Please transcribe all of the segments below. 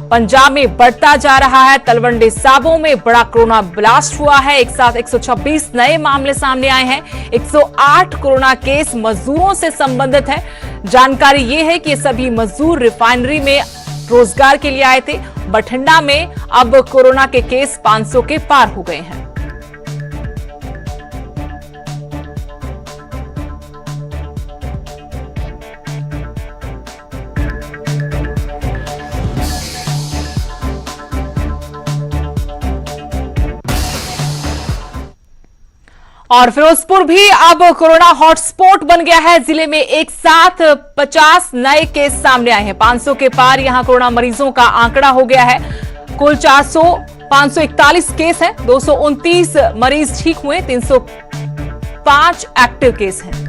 पंजाब में बढ़ता जा रहा है। तलवंडी साबो में बड़ा कोरोना ब्लास्ट हुआ है। एक साथ 126 नए मामले सामने आए हैं। 108 कोरोना केस मजदूरों से संबंधित है। जानकारी ये है कि सभी मजदूर रिफाइनरी में रोजगार के लिए आए थे। बठिंडा में अब कोरोना के केस 500 के पार हो गए हैं। और फिरोजपुर भी अब कोरोना हॉटस्पॉट बन गया है। जिले में एक साथ 50 नए केस सामने आए हैं। 500 के पार यहां कोरोना मरीजों का आंकड़ा हो गया है। कुल 541 केस हैं। 229 मरीज ठीक हुए। 305 एक्टिव केस हैं।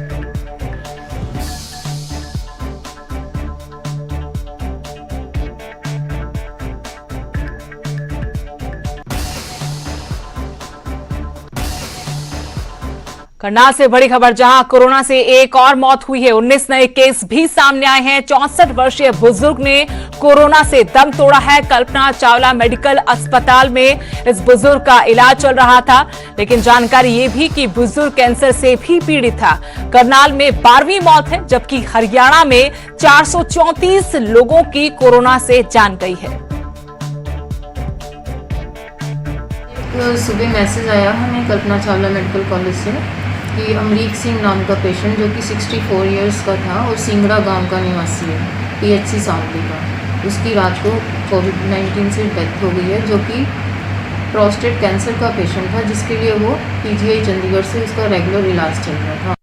करनाल से बड़ी खबर, जहां कोरोना से एक और मौत हुई है। 19 नए केस भी सामने आए हैं। 64 वर्षीय बुजुर्ग ने कोरोना से दम तोड़ा है। कल्पना चावला मेडिकल अस्पताल में इस बुजुर्ग का इलाज चल रहा था, लेकिन जानकारी ये भी कि बुजुर्ग कैंसर से भी पीड़ित था। करनाल में 12वीं मौत है, जबकि हरियाणा में 434 लोगों की कोरोना से जान गई है। सुबह मैसेज आया हमें कल्पना चावला मेडिकल कॉलेज से कि अमरीक सिंह नाम का पेशेंट जो कि 64 इयर्स का था और सिंगड़ा गांव का निवासी है, PHC सांवली का, उसकी रात को कोविड-19 से डेथ हो गई है, जो कि प्रोस्टेट कैंसर का पेशेंट था, जिसके लिए वो PGI चंडीगढ़ से उसका रेगुलर इलाज चल रहा था।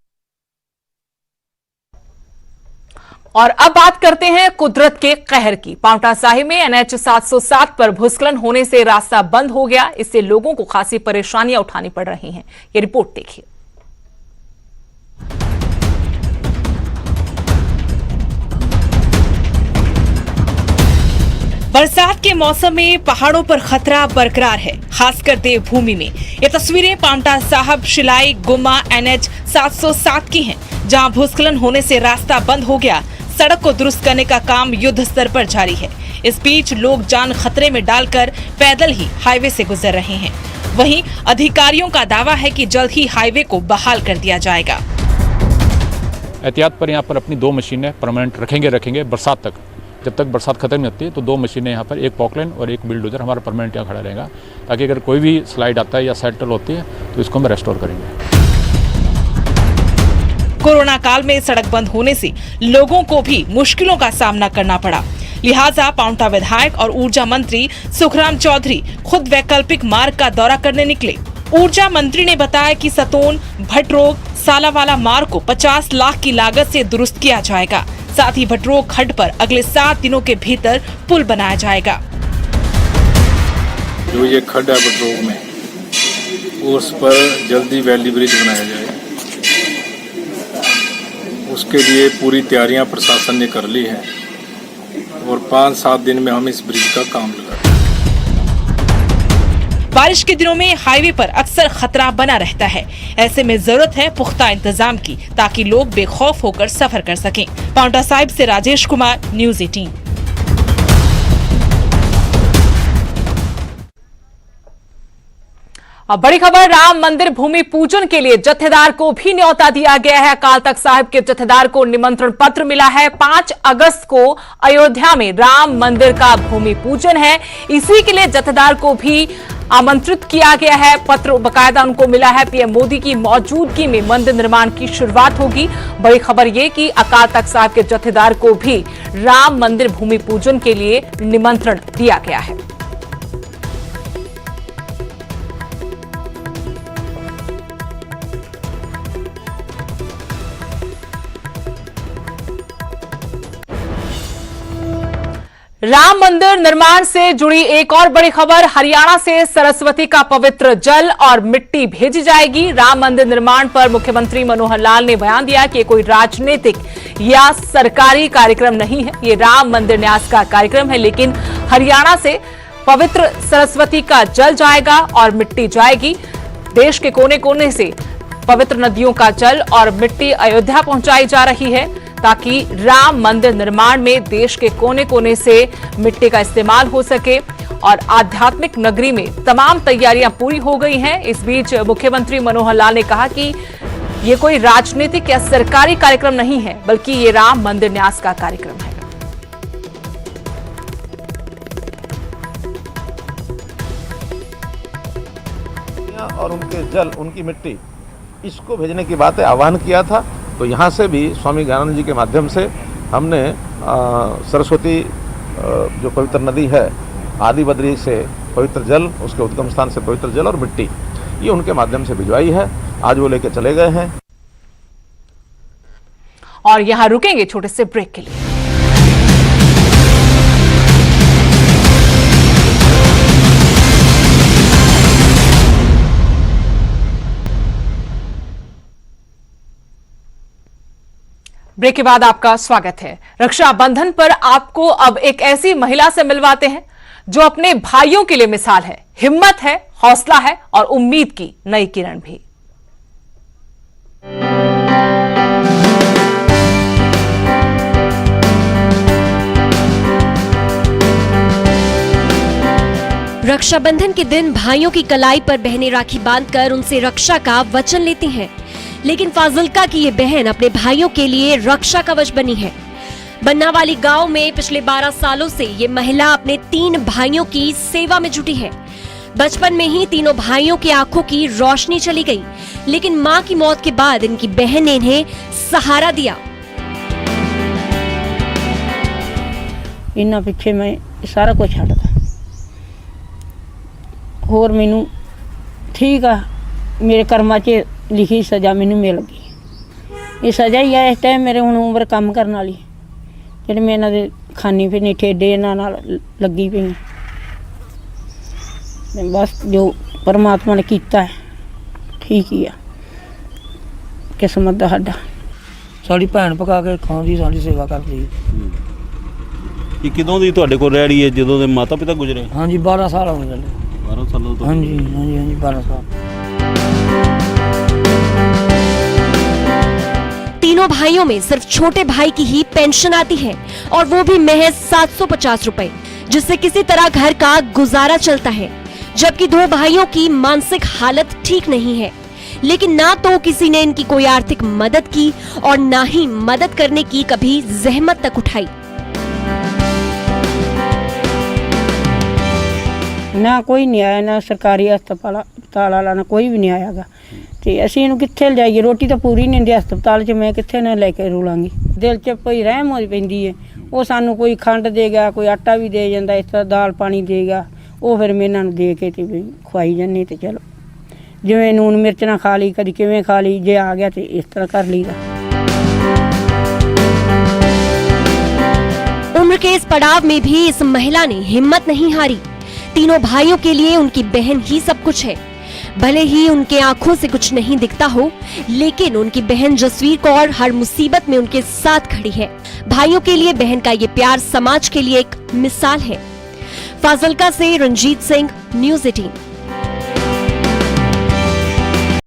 और अब बात करते हैं कुदरत के कहर की। पांवटा साहिब में NH 707 पर भूस्खलन होने से रास्ता बंद हो गया। इससे लोगों को खासी परेशानियां उठानी पड़ रही हैं। ये रिपोर्ट देखिए। बरसात के मौसम में पहाड़ों पर खतरा बरकरार है, खासकर देवभूमि में। ये तस्वीरें पांवटा साहिब शिलाई गुम्मा NH 707 की हैं, जहां भूस्खलन होने से रास्ता बंद हो गया। सड़क को दुरुस्त करने का काम युद्ध स्तर पर जारी है। इस बीच लोग जान खतरे में डालकर पैदल ही हाईवे से गुजर रहे हैं। वहीं अधिकारियों का दावा है कि जल्द ही हाईवे को बहाल कर दिया जाएगा। एहतियात पर यहाँ पर अपनी 2 मशीनें परमानेंट रखेंगे बरसात तक। जब तक बरसात खत्म नहीं होती है तो 2 मशीनें यहाँ पर, एक पॉकलाइन और एक बिल्डोजर हमारा परमानेंट यहाँ खड़ा रहेगा, ताकि अगर कोई भी स्लाइड आता है या सेटल होती है तो इसको हम रेस्टोर करेंगे। कोरोना काल में सड़क बंद होने से लोगों को भी मुश्किलों का सामना करना पड़ा। लिहाजा पांवटा विधायक और ऊर्जा मंत्री सुखराम चौधरी खुद वैकल्पिक मार्ग का दौरा करने निकले। ऊर्जा मंत्री ने बताया कि सतोन भटरोग सालावाला मार्ग को 50 लाख की लागत से दुरुस्त किया जाएगा। साथ ही भटरोग खड्ड पर अगले 7 दिनों के भीतर पुल बनाया जाएगा। जो ये खड्ड है भटरोग में, उस पर जल्दी वैली ब्रिज बनाया जाए। उसके लिए पूरी तैयारियां प्रशासन ने कर ली हैं और 5-7 दिन में हम इस ब्रिज का काम लगा। बारिश के दिनों में हाईवे पर अक्सर खतरा बना रहता है। ऐसे में जरूरत है पुख्ता इंतजाम की, ताकि लोग बेखौफ होकर सफर कर सकें। पांवटा साहिब से राजेश कुमार, न्यूज़ 18। अब बड़ी खबर, राम मंदिर भूमि पूजन के लिए जत्थेदार को भी न्योता दिया गया है। अकाल तख्त साहिब के जत्थेदार को निमंत्रण पत्र मिला है। 5 अगस्त को अयोध्या में राम मंदिर का भूमि पूजन है। इसी के लिए जत्थेदार को भी आमंत्रित किया गया है। पत्र बकायदा उनको मिला है। PM मोदी की मौजूदगी में मंदिर निर्माण की शुरुआत होगी। बड़ी खबर ये कि अकाल तख्त साहिब के जत्थेदार को भी राम मंदिर भूमि पूजन के लिए निमंत्रण दिया गया है। राम मंदिर निर्माण से जुड़ी एक और बड़ी खबर, हरियाणा से सरस्वती का पवित्र जल और मिट्टी भेजी जाएगी। राम मंदिर निर्माण पर मुख्यमंत्री मनोहर लाल ने बयान दिया कि ये कोई राजनीतिक या सरकारी कार्यक्रम नहीं है, ये राम मंदिर न्यास का कार्यक्रम है। लेकिन हरियाणा से पवित्र सरस्वती का जल जाएगा और मिट्टी जाएगी। देश के कोने कोने से पवित्र नदियों का जल और मिट्टी अयोध्या पहुंचाई जा रही है, ताकि राम मंदिर निर्माण में देश के कोने कोने से मिट्टी का इस्तेमाल हो सके। और आध्यात्मिक नगरी में तमाम तैयारियां पूरी हो गई हैं। इस बीच मुख्यमंत्री मनोहर लाल ने कहा कि ये कोई राजनीतिक या सरकारी कार्यक्रम नहीं है, बल्कि ये राम मंदिर न्यास का कार्यक्रम है। और उनके जल, उनकी मिट्टी, इसको भेजने की बात है, आह्वान किया था। तो यहाँ से भी स्वामी ज्ञानानंद जी के माध्यम से हमने सरस्वती जो पवित्र नदी है, आदि बद्री से पवित्र जल, उसके उद्गम स्थान से पवित्र जल और मिट्टी, ये उनके माध्यम से भिजवाई है। आज वो लेके चले गए हैं। और यहां रुकेंगे छोटे से ब्रेक के लिए। ब्रेक के बाद आपका स्वागत है। रक्षाबंधन पर आपको अब एक ऐसी महिला से मिलवाते हैं जो अपने भाइयों के लिए मिसाल है। हिम्मत है, हौसला है और उम्मीद की नई किरण भी। रक्षाबंधन के दिन भाइयों की कलाई पर बहनें राखी बांधकर उनसे रक्षा का वचन लेती हैं। लेकिन फाजिल्का की ये बहन अपने भाइयों के लिए रक्षा कवच बनी है। बन्नावाली गांव में पिछले 12 सालों से ये महिला अपने 3 भाइयों की सेवा में जुटी है। बचपन में ही तीनों भाइयों की आंखों की रोशनी चली गई, लेकिन मां की मौत के बाद इनकी बहन ने इन्हें सहारा दिया। इन्ना पिछे मैं सारा कुछ छड्डदा, होर मैनू ठीक आ, मेरे कर्मां 'च लिखी सज़ा मैनू मिल गई। ये सज़ा ही है। इस टाइम मेरे हुण उम्र काम करने वाली, ਜਿਹੜੇ ਮੈਂ ਇਹਨਾਂ ਦੇ ਖਾਨੀ ਫਿਰਨੀ ਠੇਡੇ ਇਹਨਾਂ ਨਾਲ ਲੱਗੀ ਪਈ ਹਾਂ। ਬਸ ਜੋ ਪਰਮਾਤਮਾ ਨੇ ਕੀਤਾ ਹੈ ਠੀਕ ਹੀ ਆ, ਕਿਸਮਤ ਦਾ ਸਾਡਾ। ਸਾਡੀ ਭੈਣ ਪਕਾ ਕੇ ਖਾਂਦੀ, ਸਾਡੀ ਸੇਵਾ ਕਰਦੀ। ਇਹ ਕਿਦੋਂ ਦੀ ਤੁਹਾਡੇ ਕੋਲ ਰਹਿ ਰਹੀ ਹੈ? ਜਦੋਂ ਦੇ ਮਾਤਾ ਪਿਤਾ ਗੁਜ਼ਰੇ? ਹਾਂਜੀ 12 ਸਾਲ ਹੋ ਗਏ। 12 ਸਾਲਾਂ ਤੋਂ? ਹਾਂਜੀ ਹਾਂਜੀ ਹਾਂਜੀ 12 साल। तीनों भाइयों में सिर्फ छोटे भाई की ही पेंशन आती है, और वो भी महज 750 रुपए, जिससे किसी तरह घर का गुजारा चलता है। जबकि 2 भाइयों की मानसिक हालत ठीक नहीं है, लेकिन ना तो किसी ने इनकी कोई आर्थिक मदद की और ना ही मदद करने की कभी जहमत तक उठाई। ना कोई नहीं आया, ना सरकारी हस्पताल वाला, ना कोई भी नहीं आयागा। ਤੇ ਅਸੀਂ ਇਹਨੂੰ ਕਿੱਥੇ ਲਿਜਾਈਏ? ਰੋਟੀ ਤਾਂ ਪੂਰੀ ਨਹੀਂ ਦਿੰਦੇ ਹਸਪਤਾਲ 'ਚ, ਮੈਂ ਕਿੱਥੇ ਨਾ ਲੈ ਕੇ ਰੁਲਾਂਗੀ? ਦਿਲ 'ਚ ਕੋਈ ਰਹਿਮ ਹੋਈ ਪੈਂਦੀ ਹੈ। ਉਹ ਸਾਨੂੰ ਕੋਈ ਖੰਡ ਦੇਗਾ, ਕੋਈ ਆਟਾ ਵੀ ਦੇ ਜਾਂਦਾ, ਇਸ ਤਰ੍ਹਾਂ ਦਾਲ ਪਾਣੀ ਦੇਗਾ, ਉਹ ਫਿਰ ਮੈਂ ਇਹਨਾਂ ਨੂੰ ਦੇ ਕੇ ਤੇ ਵੀ ਖਵਾਈ ਜਾਂਦੀ। ਤੇ ਚਲੋ ਜਿਵੇਂ ਨੂਨ ਮਿਰਚ ਨਾ ਖਾ ਲਈ, ਕਦੀ ਕਿਵੇਂ ਖਾ ਲਈ, ਜੇ ਆ ਗਿਆ ਤੇ ਇਸ ਤਰ੍ਹਾਂ ਕਰ ਲਈਦਾ। उम्र के इस पड़ाव में भी इस महिला ने हिम्मत नहीं हारी। तीनों भाइयों के लिए उनकी बहन ही सब कुछ है। भले ही उनके आंखों से कुछ नहीं दिखता हो, लेकिन उनकी बहन जसवीर कौर हर मुसीबत में उनके साथ खड़ी है। भाइयों के लिए बहन का ये प्यार समाज के लिए एक मिसाल है। फाजिल्का से रंजीत सिंह, न्यूज़ 18।